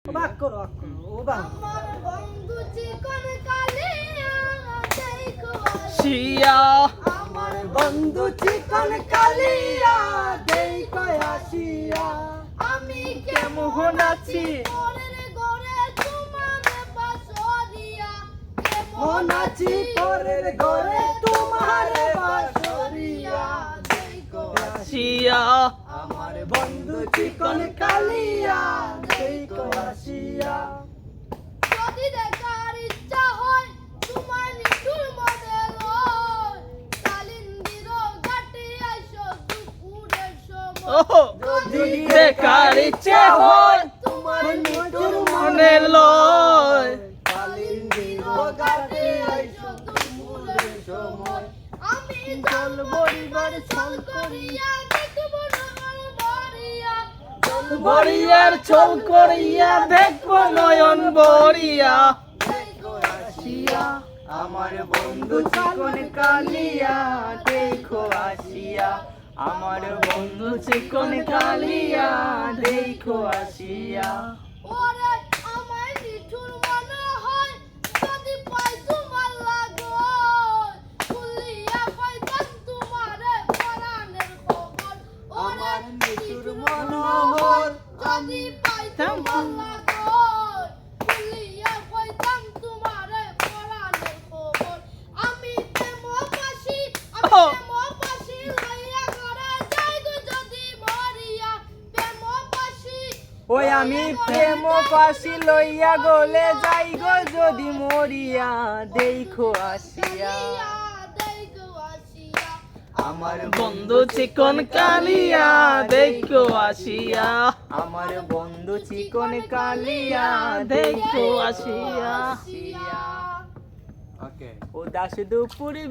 অবাক করো অবাক। আমার বন্ধু চিকন কালিয়া দেখো শিয়া আমার বন্ধু চিকন কালিয়া দেখো আসিয়া। আমি কেমন আছি পরের ঘরে তোমার বাসরিয়া মন আছি পরের ঘরে তোমার বাসরিয়া দেখো শিয়া আমার বন্ধু চিকন কালিয়া দেখো আসিয়া। যদি দেখার ইচ্ছা হয় তোমার নিঠুর মনে লয় কালিন্দির ঘাটে আইসো দুপুরের সময় ও যদি দেখার ইচ্ছে হয় তোমার নিঠুর মনে লয় কালিন্দির ঘাটে আইসো দুপুরের সময়। আমি জল বরিবার ছল করিয়া দেখব নয়ন ভরিয়া বরিয়ার ছল করিয়া দেখবো নয়ন বরিয়া দেখো আসিয়া। আমার বন্ধু চিকন কালিয়া দেখো আসিয়া। আমার বন্ধু চিকন কালিয়া দেখো আসিয়া। ওরে আমার নিঠুর মনে হয় যদি পাই তোমার লাগয় খুলিয়া পাইতাম তোমারে পরাণের খবর আমার নিঠুর মনোহর যদি পাইতাম লাগয় খুলিয়া পাইতাম তোমারে পরাণের খবর। আমি প্রেমবাসী লইয়া ঘরে যাই গো যদি মরিয়া প্রেমবাসী ওই আমি প্রেম পাশি লইয়া গলে যাই গো যদি মরিয়া দেখো আসিয়া। আমার বন্ধু চিকন কালিয়া দেখো আসিয়া। আমার বন্ধু চিকন কালিয়া দেখো আসিয়া। ওকে ও দাস দুপুরি